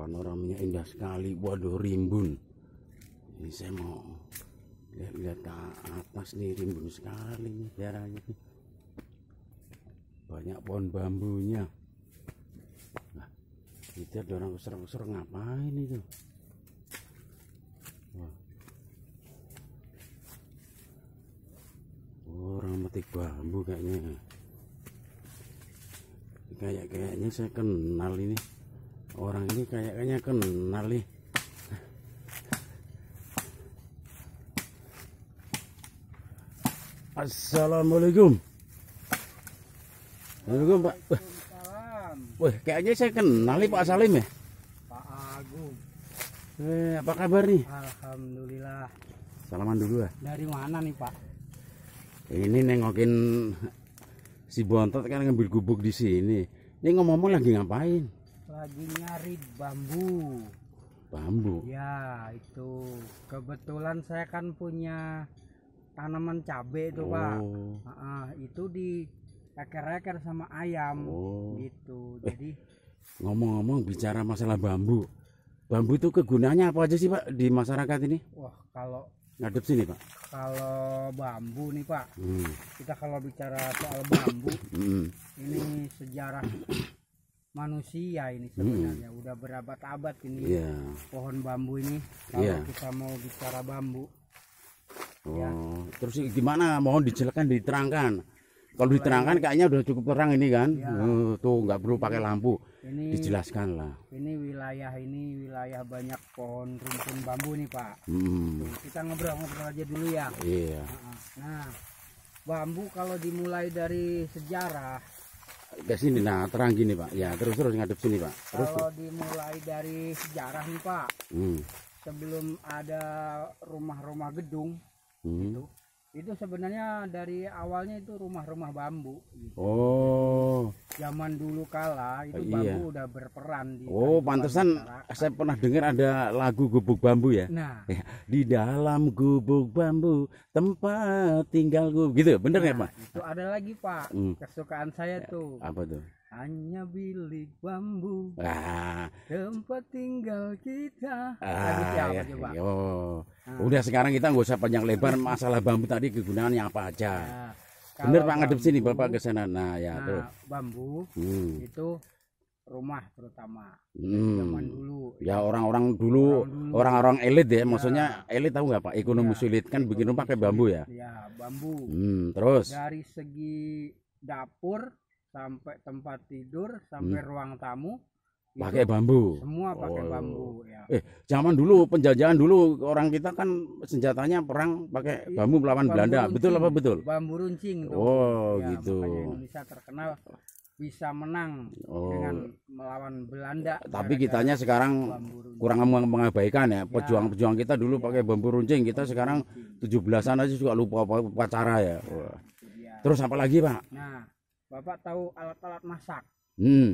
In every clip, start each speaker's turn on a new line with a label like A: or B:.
A: Panoramanya indah sekali. Waduh, rimbun. Ini saya mau lihat ke atas nih, rimbun sekali nih daerahnya. Banyak pohon bambunya. Nah, itu ada orang kusur-kusur ngapain itu? Wah. Orang metik bambu kayaknya. Kayaknya saya kenal ini. Orang ini kayaknya kenal nih. Assalamualaikum. Assalamualaikum Pak. Wah, kayaknya saya kenal nih Pak Salim ya.
B: Pak Agung.
A: Apa kabar nih?
B: Alhamdulillah.
A: Salaman dulu ya.
B: Dari mana nih Pak?
A: Ini nengokin si Bontot kan ngambil gubuk di sini. Ini ngomong-ngomong lagi ngapain?
B: Lagi nyari bambu.
A: Bambu.
B: Ya itu kebetulan saya kan punya tanaman cabai itu Pak. Itu di eker-eker sama ayam. Gitu. Jadi
A: ngomong-ngomong bicara masalah bambu. Bambu itu kegunaannya apa aja sih Pak di masyarakat ini?
B: Wah, kalau
A: ngadep sini Pak.
B: Kalau bambu nih Pak, kita kalau bicara soal bambu, ini sejarah manusia ini sebenarnya udah berabad-abad ini pohon bambu ini. Kalau kita mau bicara bambu,
A: terus gimana? Mohon dijelaskan, diterangkan. Kalau diterangkan kayaknya udah cukup terang ini kan. Tuh nggak perlu pakai lampu. Ini dijelaskan lah.
B: Ini wilayah banyak pohon rumpun bambu nih Pak. Tuh, kita ngobrol-ngobrol aja dulu ya.
A: Iya.
B: Nah, bambu kalau dimulai dari sejarah
A: ke sini, nah terang gini Pak. Ya terus ngadep sini Pak.
B: Kalau dimulai dari sejarah nih Pak, sebelum ada rumah-rumah gedung, itu sebenarnya dari awalnya itu rumah-rumah bambu. Gitu. Zaman dulu kala itu bambu udah berperan di.
A: Pantesan saya pernah dengar ada lagu Gubuk Bambu ya.
B: Nah,
A: di dalam gubuk bambu tempat tinggalku, gitu, bener nggak Pak?
B: Itu ada lagi Pak, kesukaan saya tuh.
A: Apa tuh?
B: Hanya bilik bambu, tempat tinggal kita.
A: Siapa coba? Udah sekarang kita nggak usah panjang lebar masalah bambu tadi kegunaannya apa aja. Bener Pak, ngadep sini Bapak ke sana. Nah ya terus.
B: Bambu itu rumah terutama zaman dulu.
A: Ya orang-orang dulu, orang-orang elit ya, maksudnya elit tahu nggak Pak? Ekonomi sulit kan bikin rumah pakai bambu ya.
B: Ya bambu.
A: Terus.
B: Dari segi dapur sampai tempat tidur sampai ruang tamu
A: pakai bambu.
B: Semua pakai bambu ya.
A: Zaman dulu penjajahan dulu orang kita kan senjatanya perang pakai bambu melawan Belanda.
B: Runcing.
A: Betul apa betul?
B: Bambu runcing tuh.
A: Gitu.
B: Makanya Indonesia terkenal bisa menang dengan melawan Belanda.
A: Tapi kitanya sekarang kurang mengabaikan ya. Pejuang-pejuang kita dulu pakai bambu runcing, kita sekarang 17-an aja juga lupa upacara ya. Terus apa lagi Pak?
B: Nah, Bapak tahu alat-alat masak.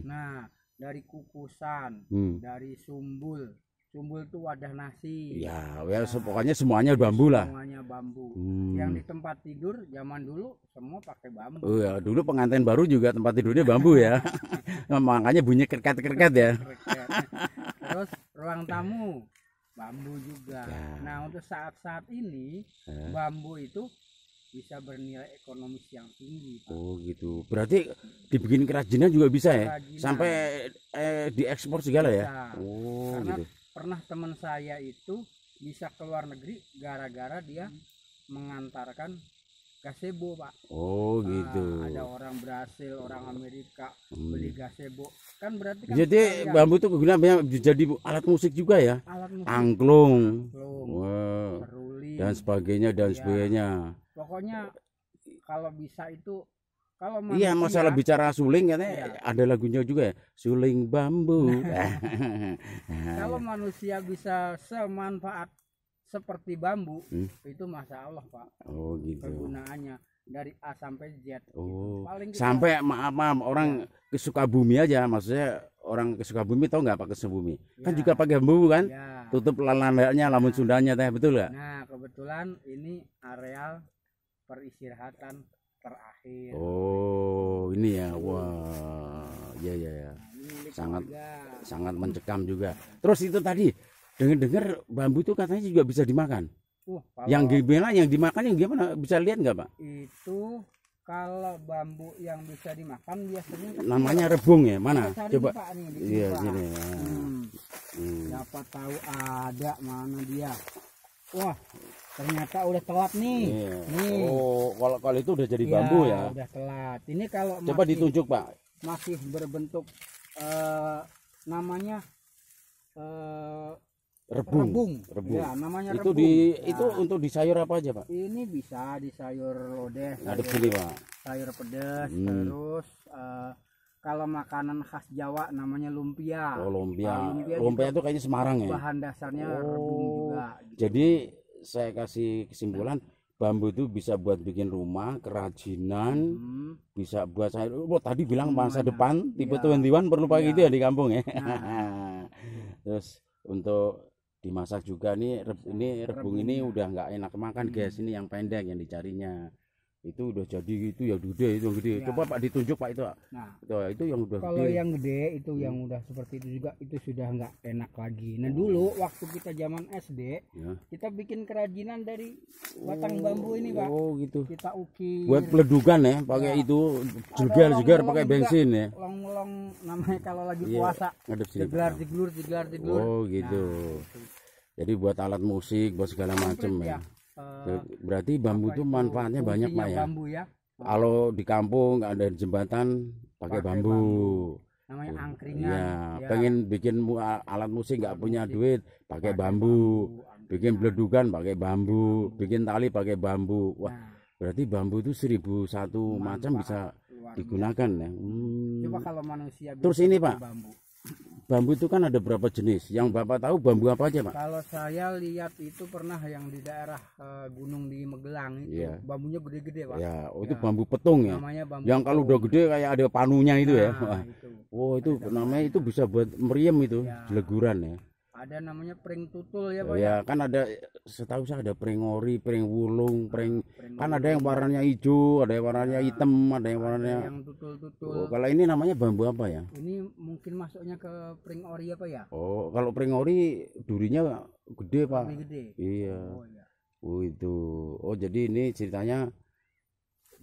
B: Nah, dari kukusan, dari sumbul itu wadah nasi.
A: Ya, pokoknya semuanya bambu lah.
B: Semuanya bambu. Yang di tempat tidur zaman dulu semua pakai bambu.
A: Ya, dulu pengantin baru juga tempat tidurnya bambu ya. Makanya bunyi kerkat-kerkat ya.
B: Terus ruang tamu bambu juga. Nah, untuk saat-saat ini bambu itu bisa bernilai ekonomis yang tinggi Pak.
A: Gitu. Berarti dibikin kerajinan juga bisa ya?
B: Kerajinan.
A: Sampai diekspor segala ya?
B: Karena
A: gitu.
B: Pernah teman saya itu bisa ke luar negeri gara-gara dia mengantarkan gazebo Pak.
A: Gitu.
B: Ada orang Brasil, orang Amerika beli gazebo. Kan berarti kan
A: jadi bambu itu kegunaannya jadi alat musik juga ya?
B: Alat musik.
A: Angklung.
B: Seruli.
A: Dan sebagainya sebagainya.
B: Pokoknya kalau bisa itu kalau
A: manusia, masalah bicara suling katanya ada lagunya juga ya, suling bambu.
B: Kalau manusia bisa semanfaat seperti bambu, itu masya Allah Pak.
A: Gitu.
B: Kegunaannya dari A sampai Z.
A: Paling sampai maaf orang ke Sukabumi aja, maksudnya orang ke Sukabumi tahu nggak Pak, ke Sukabumi? Kan juga pakai bambu kan? Tutup landanya, lamun Sundanya teh, betul nggak?
B: Nah kebetulan ini areal peristirahatan terakhir.
A: Ini ya, wah, ya.
B: Milik
A: sangat mencekam juga. Terus itu tadi dengar bambu itu katanya juga bisa dimakan. Yang gimana? Yang dimakan yang gimana? Bisa lihat nggak Pak?
B: Itu kalau bambu yang bisa dimakan biasanya
A: namanya rebung ya, mana? Coba.
B: Iya sini. Siapa tahu ada mana dia. Wah, ternyata udah telat nih.
A: Iya. Nih. Oh, kalau itu udah jadi bambu ya?
B: Udah telat. Ini kalau
A: coba masih, ditunjuk Pak.
B: Masih berbentuk namanya rebung. Ya, namanya
A: itu
B: rebung.
A: Itu untuk di sayur apa aja Pak?
B: Ini bisa di sayur lodeh.
A: Ngadep sini Pak.
B: Sayur pedas, terus kalau makanan khas Jawa namanya lumpia.
A: Oh, lumpia. Lumpia itu kayaknya Semarang ya.
B: Bahan dasarnya rebung juga. Gitu.
A: Jadi saya kasih kesimpulan bambu itu bisa buat bikin rumah, kerajinan, bisa buat sayur. Oh, tadi bilang masa depan tipe tuan-tuan perlu pakai itu ya di kampung ya. Terus untuk dimasak juga nih, ini rebung ini udah nggak enak makan guys. Ini yang pendek yang dicarinya. Itu udah jadi itu ya gede itu gede. Coba Pak ditunjuk Pak itu. Nah, itu yang udah
B: kalau gede. Yang gede itu yang udah seperti itu juga itu sudah nggak enak lagi. Nah dulu waktu kita zaman SD kita bikin kerajinan dari batang bambu ini Pak.
A: Oh gitu.
B: Kita ukir.
A: Buat peledukan ya, pakai itu jegar pakai bensin ya.
B: Long namanya kalau lagi puasa. Jeglur.
A: Oh gitu. Jadi buat alat musik, buat segala macam ya. Berarti bambu itu manfaatnya banyak Pak ya.
B: Bambu ya.
A: Kalau di kampung nggak ada jembatan pakai bambu.
B: Namanya angkringan.
A: Ya, pengen bikin alat musik nggak punya duit pakai bambu. Bikin beledukan pakai bambu, bikin tali pakai bambu. Wah, berarti bambu itu 1001 macam bisa digunakan ya.
B: Coba kalau manusia.
A: Terus ini Pak. Bambu itu kan ada berapa jenis? Yang Bapak tahu bambu apa aja Pak?
B: Kalau saya lihat itu pernah yang di daerah gunung di Magelang itu bambunya gede-gede Pak.
A: Ya, itu bambu petung ya.
B: Bambu
A: yang kalau udah gede kayak ada panunya itu ya. Itu. Oh itu namanya itu bisa buat meriam itu, jeleguran ya.
B: Ada namanya pring tutul ya Pak.
A: Ya kan ada, setahu saya ada pring ori, pring wulung, pring kan ada yang warnanya hijau, ada yang warnanya hitam, ada yang warnanya
B: yang tutul-tutul.
A: Oh, kalau ini namanya bambu apa ya?
B: Ini mungkin masuknya ke pring ori apa ya?
A: Oh, kalau pring ori durinya gede Pak.
B: Lebih gede.
A: Iya. Oh itu. Oh jadi ini ceritanya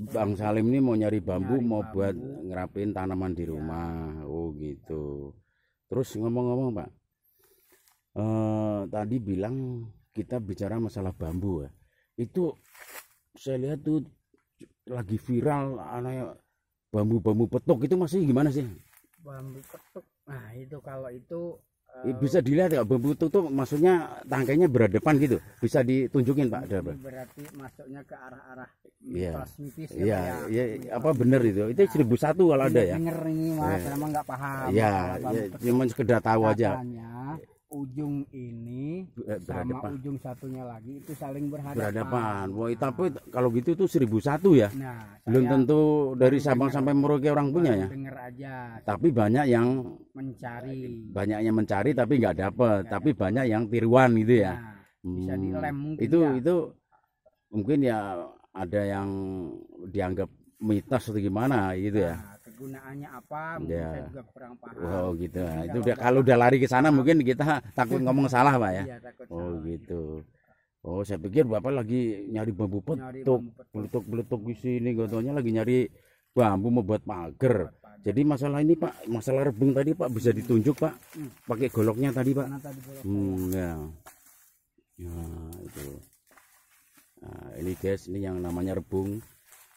A: Bang Salim ini mau nyari bambu, mau buat ngerapin tanaman di rumah. Oh gitu. Terus ngomong-ngomong Pak, tadi bilang kita bicara masalah bambu ya. Itu saya lihat tuh lagi viral anak bambu petuk itu masih gimana sih?
B: Bambu petuk. Nah itu kalau itu
A: bisa dilihat ya bambu petuk tuh maksudnya tangkainya berhadapan gitu. Bisa ditunjukin Pak?
B: Berarti masuknya ke arah-arah
A: mitos ya. Iya, apa bener itu? Itu 1001 kalau ada ya.
B: Denger ini Mas, memang nggak paham.
A: Iya, cuma sekedar tahu aja.
B: Ujung ini sama ujung satunya lagi itu saling
A: berhadapan. Wah, tapi kalau gitu itu 1001 ya. Nah, belum tentu dari Sabang sampai Merauke orang punya ya.
B: Dengar aja.
A: Tapi banyak yang
B: mencari.
A: Banyak yang mencari tapi nggak dapet. Tapi banyak yang tiruan gitu ya.
B: Nah, bisa dilem mungkin.
A: Itu mungkin ya ada yang dianggap mitos atau gimana gitu ya.
B: Kegunaannya apa mungkin saya juga kurang paham.
A: Oh gitu. Nah, itu kalau udah lari ke sana mungkin kita takut ngomong salah Pak ya.
B: Iya, takut
A: salah, gitu. Oh saya pikir Bapak lagi nyari bambu petuk, beletuk di sini, gotonya lagi nyari bambu mau buat pagar. Jadi masalah ini Pak, masalah rebung tadi Pak bisa ditunjuk Pak, pakai goloknya tadi Pak. Ya. Nah itu. Nah ini guys, ini yang namanya rebung.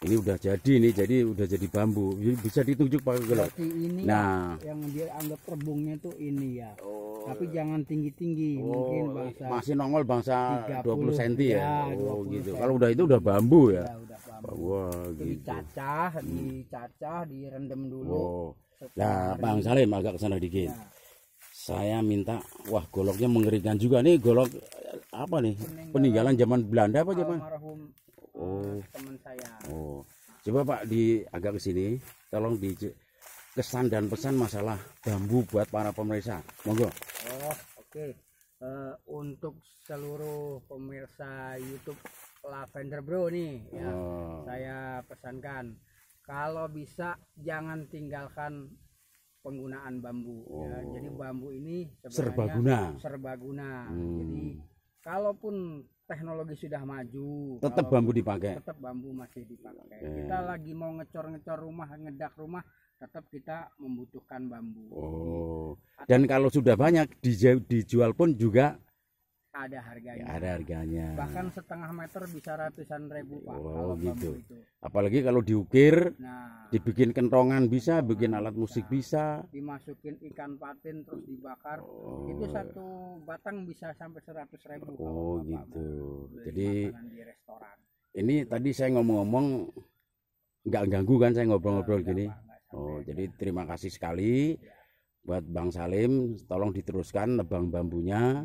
A: Ini udah jadi nih, jadi udah jadi bambu. Bisa ditunjuk pakai golok.
B: Ini nah, yang dia anggap rebungnya tuh ini ya. Tapi jangan tinggi-tinggi, mungkin bangsa
A: masih nongol bangsa 20 cm ya. Oh gitu. Kalau udah itu udah bambu ya.
B: Udah bambu.
A: Wah, gitu.
B: Dicacah, direndam dulu.
A: Nah, Bang Salim agak kesana dikit. Saya minta, wah goloknya mengerikan juga nih, golok apa nih? Peninggalan zaman Belanda apa zaman?
B: Teman saya.
A: Oh, coba Pak agak ke sini, tolong di kesan dan pesan masalah bambu buat para pemirsa. Monggo.
B: Oh, oke. Untuk seluruh pemirsa YouTube Lavender Bro nih, ya, saya pesankan kalau bisa jangan tinggalkan penggunaan bambu. Ya, jadi bambu ini
A: sebenarnya
B: serbaguna. Jadi kalaupun teknologi sudah maju,
A: tetap bambu dipakai.
B: Tetap bambu masih dipakai. Kita lagi mau ngecor-ngecor rumah, ngedak rumah, tetap kita membutuhkan bambu.
A: Dan kalau sudah banyak dijual pun juga
B: ada harganya.
A: Ya, ada harganya.
B: Bahkan setengah meter bisa ratusan ribu, Pak.
A: Gitu. Apalagi kalau diukir, dibikin kentongan bisa, bikin alat musik bisa.
B: Dimasukin ikan patin terus dibakar, itu satu batang bisa sampai 100.000.
A: Gitu. Jadi
B: di restoran.
A: Ini tadi saya ngomong-ngomong nggak ganggu kan saya ngobrol-ngobrol gini. Jadi terima kasih sekali buat Bang Salim. Tolong diteruskan nebang bambunya.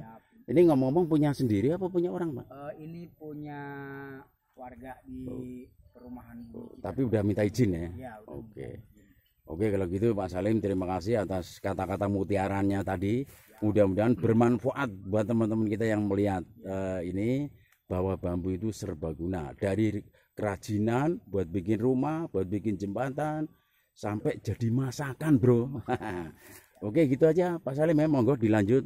A: Ini ngomong-ngomong punya sendiri apa punya orang, Pak?
B: Ini punya warga di perumahan.
A: Tapi udah minta izin ya?
B: Ya,
A: Oke, kalau gitu Pak Salim terima kasih atas kata-kata mutiaranya tadi. Mudah-mudahan bermanfaat buat teman-teman kita yang melihat ini bahwa bambu itu serbaguna. Dari kerajinan buat bikin rumah, buat bikin jembatan, sampai jadi masakan, bro. Oke, gitu aja Pak Salim ya, monggo dilanjut.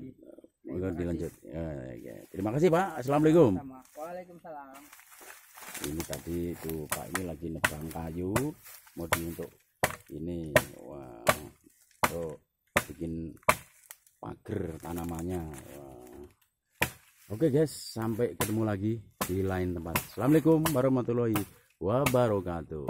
A: Terima kasih Pak. Assalamualaikum.
B: Waalaikumsalam.
A: Ini tadi itu Pak ini lagi nebang kayu mau untuk ini untuk bikin pagar tanamannya. Oke guys, sampai ketemu lagi di lain tempat. Assalamualaikum warahmatullahi wabarakatuh.